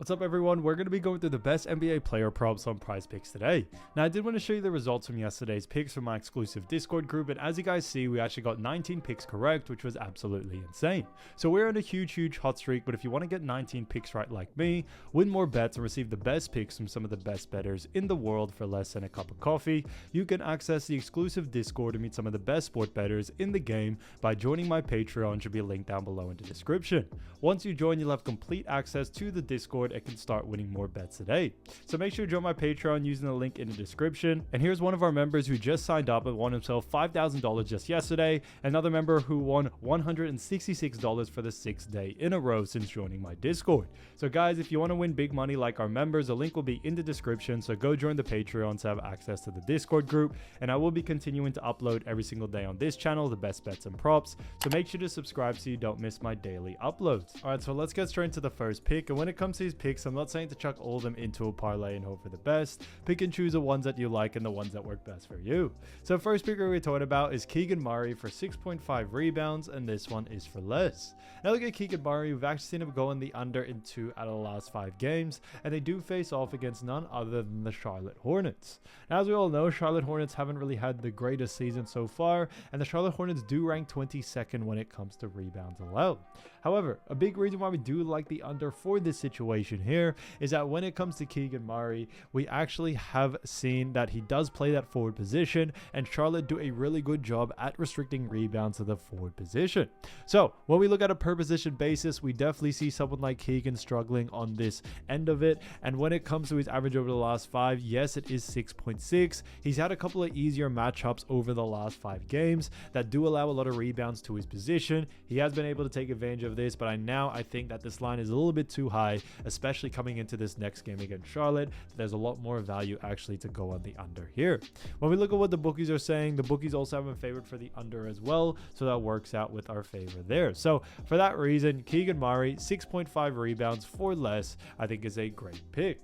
What's up, everyone? We're going to be going through the best NBA player props on Prizepicks today. Now, I did want to show you the results from yesterday's picks from my exclusive Discord group, and as you guys see, we actually got 19 picks correct, which was absolutely insane. So we're on a huge hot streak, but if you want to get 19 picks right like me, win more bets, and receive the best picks from some of the best bettors in the world for less than a cup of coffee, you can access the exclusive Discord to meet some of the best sport bettors in the game by joining my Patreon. Should be a link down below in the description. Once you join, you'll have complete access to the Discord and can start winning more bets today. So make sure to join my Patreon using the link in the description. And here's one of our members who just signed up and won himself $5,000 just yesterday. Another member who won $166 for the 6th day in a row since joining my Discord. So guys, if you want to win big money like our members, the link will be in the description. So go join the Patreon to have access to the Discord group. And I will be continuing to upload every single day on this channel, the best bets and props. So make sure to subscribe so you don't miss my daily uploads. All right, so let's get straight into the first pick. And when it comes to these picks, I'm not saying to chuck all of them into a parlay and hope for the best. Pick and choose the ones that you like and the ones that work best for you. So first pick we're talking about is Keegan Murray for 6.5 rebounds, and this one is for less. Now look at Keegan Murray. We've actually seen him go in the under in 2 out of the last 5 games, and they do face off against none other than the Charlotte Hornets. Now, as we all know, Charlotte Hornets haven't really had the greatest season so far, and the Charlotte Hornets do rank 22nd when it comes to rebounds allowed. However, a big reason why we do like the under for this situation here is that when it comes to Keegan Murray, we actually have seen that he does play that forward position, and Charlotte do a really good job at restricting rebounds to the forward position. So when we look at a per position basis, we definitely see someone like Keegan struggling on this end of it. And when it comes to his average over the last 5, yes, it is 6.6. He's had a couple of easier matchups over the last 5 games that do allow a lot of rebounds to his position. He has been able to take advantage of this, but I think that this line is a little bit too high, especially coming into this next game against Charlotte. There's a lot more value actually to go on the under here. When we look at what the bookies are saying, the bookies also have him favored for the under as well, so that works out with our favor there. So for that reason, Keegan Murray 6.5 rebounds for less, I think is a great pick.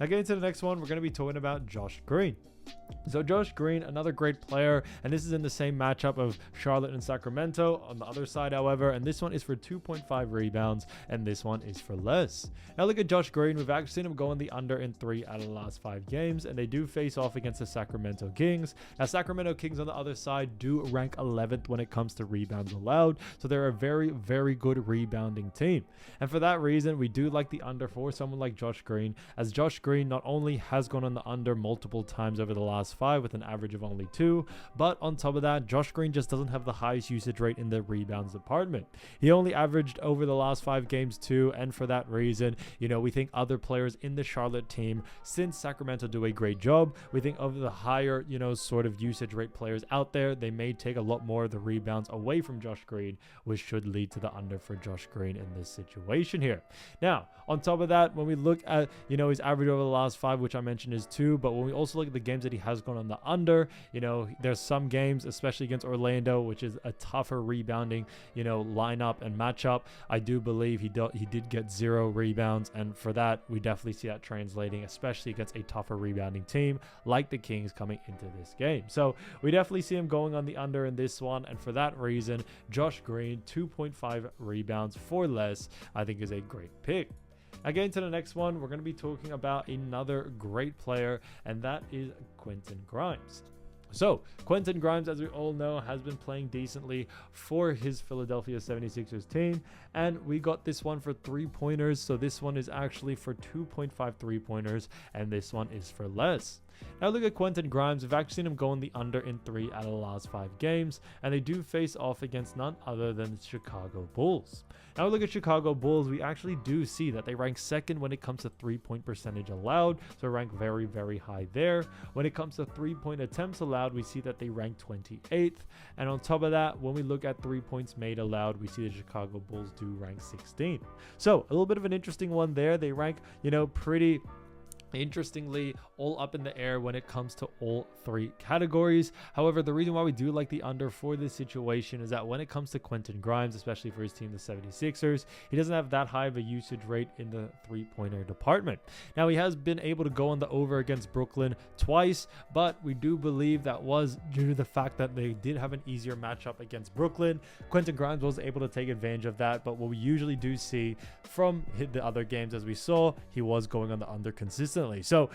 Now getting to the next one, we're going to be talking about Josh Green. So Josh Green, another great player, and this is in the same matchup of Charlotte and Sacramento on the other side, however, and this one is for 2.5 rebounds, and this one is for less. Now look at Josh Green. We've actually seen him go in the under in 3 out of the last 5 games, and they do face off against the Sacramento Kings. Now Sacramento Kings on the other side do rank 11th when it comes to rebounds allowed, so they're a very good rebounding team. And for that reason, we do like the under for someone like Josh Green, as Josh Green not only has gone on the under multiple times over the last 5 with an average of only 2, but on top of that, Josh Green just doesn't have the highest usage rate in the rebounds department. He only averaged over the last 5 games 2, and for that reason, we think other players in the Charlotte team, since Sacramento do a great job, we think of the higher sort of usage rate players out there, they may take a lot more of the rebounds away from Josh Green, which should lead to the under for Josh Green in this situation here. Now on top of that, when we look at his average over the last 5, which I mentioned is 2, but when we also look at the games that he has gone on the under, there's some games, especially against Orlando, which is a tougher rebounding lineup and matchup. I do believe he did get 0 rebounds, and for that we definitely see that translating, especially against a tougher rebounding team like the Kings coming into this game. So we definitely see him going on the under in this one, and for that reason, Josh Green 2.5 rebounds for less, I think is a great pick. Again, to the next one, we're going to be talking about another great player, and that is Quentin Grimes. So Quentin Grimes, as we all know, has been playing decently for his Philadelphia 76ers team, and we got this one for 3-pointers. So this one is actually for 2.5 3-pointers, and this one is for less. Now look at Quentin Grimes. We've actually seen him go in the under in 3 out of the last 5 games, and they do face off against none other than the Chicago Bulls. Now look at Chicago Bulls. We actually do see that they rank 2nd when it comes to 3-point percentage allowed, so rank very high there. When it comes to 3-point attempts allowed, we see that they rank 28th, and on top of that, when we look at 3 points made allowed, we see the Chicago Bulls do rank 16th. So a little bit of an interesting one there. They rank pretty Interestingly, all up in the air when it comes to all three categories. However, the reason why we do like the under for this situation is that when it comes to Quentin Grimes, especially for his team, the 76ers, he doesn't have that high of a usage rate in the three-pointer department. Now, he has been able to go on the over against Brooklyn twice, but we do believe that was due to the fact that they did have an easier matchup against Brooklyn. Quentin Grimes was able to take advantage of that, but what we usually do see from the other games, as we saw, he was going on the under consistently. So,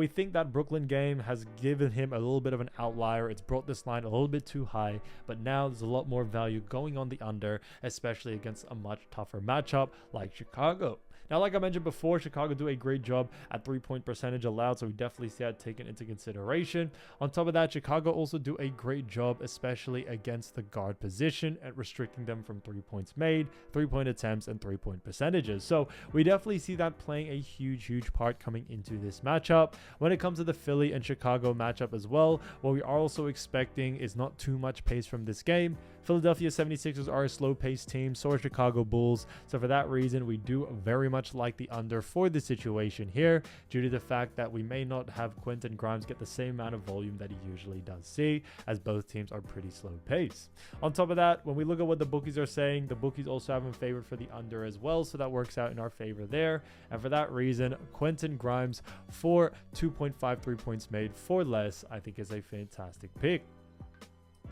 we think that Brooklyn game has given him a little bit of an outlier. It's brought this line a little bit too high, but now there's a lot more value going on the under, especially against a much tougher matchup like Chicago. Now, like I mentioned before, Chicago do a great job at three-point percentage allowed, so we definitely see that taken into consideration. On top of that, Chicago also do a great job, especially against the guard position, at restricting them from 3 points made, 3-point attempts, and 3-point percentages. So we definitely see that playing a huge part coming into this matchup. When it comes to the Philly and Chicago matchup as well, what we are also expecting is not too much pace from this game. Philadelphia 76ers are a slow-paced team, so are Chicago Bulls. So for that reason, we do very much like the under for the situation here, due to the fact that we may not have Quentin Grimes get the same amount of volume that he usually does see, as both teams are pretty slow-paced. On top of that, when we look at what the bookies are saying, the bookies also have him favored for the under as well, so that works out in our favor there. And for that reason, Quentin Grimes for 2.53 points made for less, I think is a fantastic pick.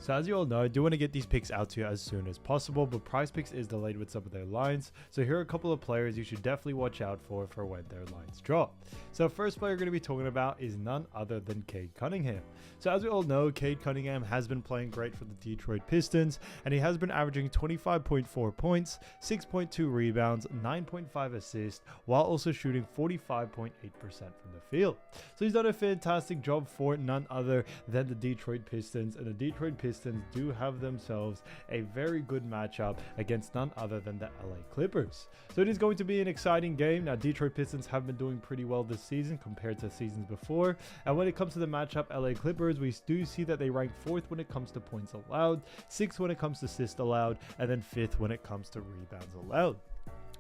So as you all know, I do want to get these picks out to you as soon as possible, but Prizepicks is delayed with some of their lines. So here are a couple of players you should definitely watch out for when their lines drop. So first player we're going to be talking about is none other than Cade Cunningham. So as we all know, Cade Cunningham has been playing great for the Detroit Pistons, and he has been averaging 25.4 points, 6.2 rebounds, 9.5 assists, while also shooting 45.8% from the field. So he's done a fantastic job for none other than the Detroit Pistons, and the Detroit Pistons do have themselves a very good matchup against none other than the LA Clippers. So it is going to be an exciting game. Now, Detroit Pistons have been doing pretty well this season compared to seasons before, and when it comes to the matchup LA Clippers, we do see that they rank 4th when it comes to points allowed, 6th when it comes to assists allowed, and then 5th when it comes to rebounds allowed.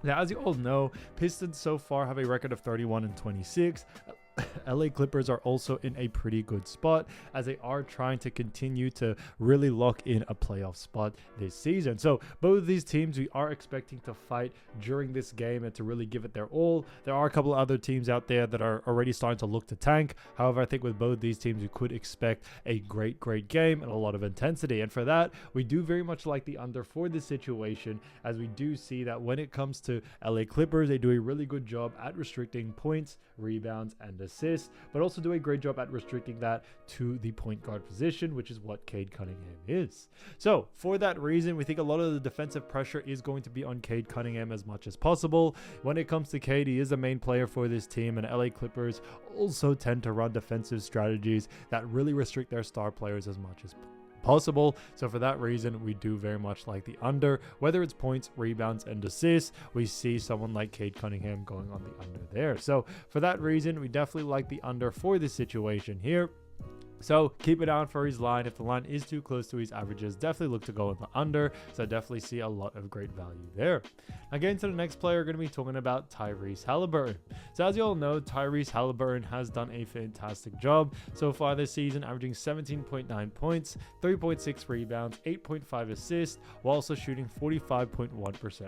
Now, as you all know, Pistons so far have a record of 31-26. LA Clippers are also in a pretty good spot, as they are trying to continue to really lock in a playoff spot this season. So both of these teams we are expecting to fight during this game and to really give it their all. There are a couple of other teams out there that are already starting to look to tank. However, I think with both these teams you could expect a great game and a lot of intensity, and for that we do very much like the under for this situation, as we do see that when it comes to LA Clippers, they do a really good job at restricting points, rebounds, and assists, but also do a great job at restricting that to the point guard position, which is what Cade Cunningham is. So for that reason, we think a lot of the defensive pressure is going to be on Cade Cunningham as much as possible. When it comes to Cade, he is the main player for this team, and LA Clippers also tend to run defensive strategies that really restrict their star players as much as possible. So for that reason, we do very much like the under. Whether it's points, rebounds, and assists, we see someone like Cade Cunningham going on the under there. So for that reason, we definitely like the under for this situation here. So keep it on for his line. If the line is too close to his averages, definitely look to go in the under. So I definitely see a lot of great value there. Now getting to the next player, we're going to be talking about Tyrese Haliburton. So as you all know, Tyrese Haliburton has done a fantastic job so far this season, averaging 17.9 points, 3.6 rebounds, 8.5 assists, while also shooting 45.1%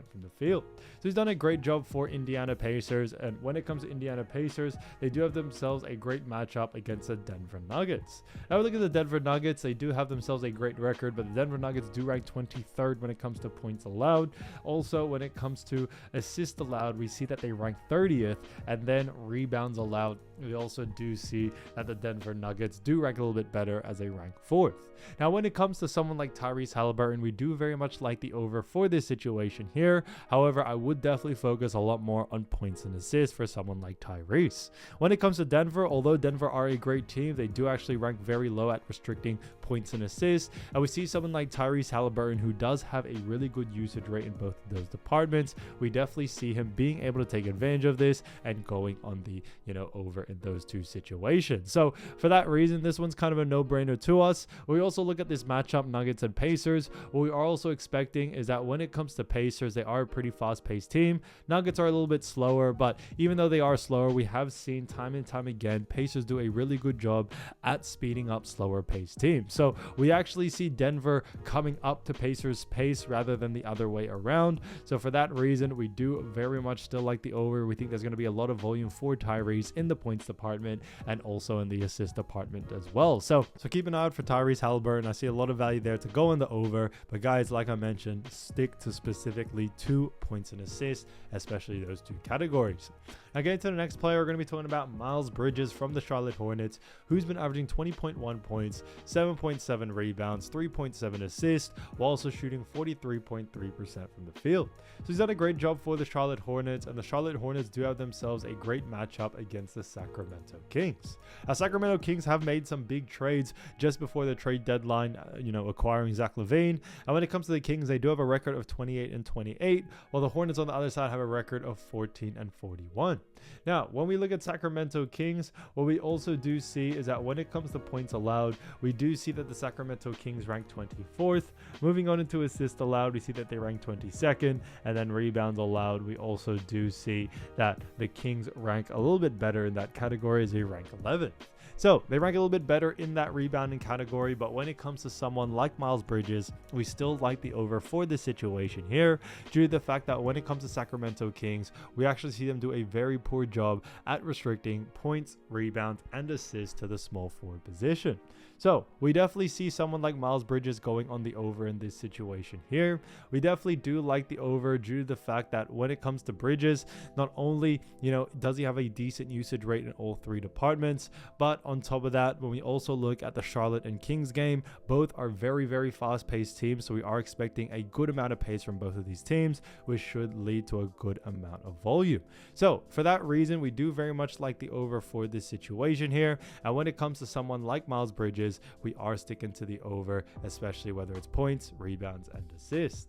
from the field. So he's done a great job for Indiana Pacers, and when it comes to Indiana Pacers, they do have themselves a great matchup against the Denver Nuggets. Now we look at the Denver Nuggets. They do have themselves a great record, but the Denver Nuggets do rank 23rd when it comes to points allowed. Also, when it comes to assists allowed, we see that they rank 30th, and then rebounds allowed, we also do see that the Denver Nuggets do rank a little bit better, as they rank 4th. Now when it comes to someone like Tyrese Haliburton, we do very much like the over for this situation here. However, I would definitely focus a lot more on points and assists for someone like Tyrese. When it comes to Denver, although Denver are a great team, they do actually rank very low at restricting points and assists. And we see someone like Tyrese Haliburton, who does have a really good usage rate in both of those departments. We definitely see him being able to take advantage of this and going on the, over in those two situations. So for that reason, this one's kind of a no-brainer to us. We also look at this matchup, Nuggets and Pacers. What we are also expecting is that when it comes to Pacers, they are a pretty fast-paced team. Nuggets are a little bit slower, but even though they are slower, we have seen time and time again, Pacers do a really good job at speeding up slower-paced teams. So we actually see Denver coming up to Pacers' pace rather than the other way around. So for that reason, we do very much still like the over. We think there's going to be a lot of volume for Tyrese in the points department and also in the assist department as well. So keep an eye out for Tyrese Haliburton. I see a lot of value there to go in the over, but guys, like I mentioned, stick to specifically 2 points and assists, especially those two categories. Now getting to the next player, we're going to be talking about Miles Bridges from the Charlotte Hornets, who's been averaging 20.1 points, 7.7 rebounds, 3.7 assists, while also shooting 43.3% from the field. So he's done a great job for the Charlotte Hornets, and the Charlotte Hornets do have themselves a great matchup against the Sacramento Kings. Now, Sacramento Kings have made some big trades just before the trade deadline, acquiring Zach LaVine. And when it comes to the Kings, they do have a record of 28-28, while the Hornets on the other side have a record of 14-41. Now, when we look at Sacramento Kings, what we also do see is that when it comes to points allowed, we do see that the Sacramento Kings rank 24th. Moving on into assists allowed, we see that they rank 22nd, and then rebounds allowed, we also do see that the Kings rank a little bit better in that category as they rank 11th. So they rank a little bit better in that rebounding category, but when it comes to someone like Miles Bridges, we still like the over for this situation here, due to the fact that when it comes to Sacramento Kings, we actually see them do a very poor job at restricting points, rebounds, and assists to the small forward position. So we definitely see someone like Miles Bridges going on the over in this situation here. We definitely do like the over due to the fact that when it comes to Bridges, not only, does he have a decent usage rate in all three departments, but on top of that, when we also look at the Charlotte and Kings game, both are very, very fast-paced teams. So we are expecting a good amount of pace from both of these teams, which should lead to a good amount of volume. So for that reason, we do very much like the over for this situation here. And when it comes to someone like Miles Bridges, we are sticking to the over, especially whether it's points, rebounds, and assists.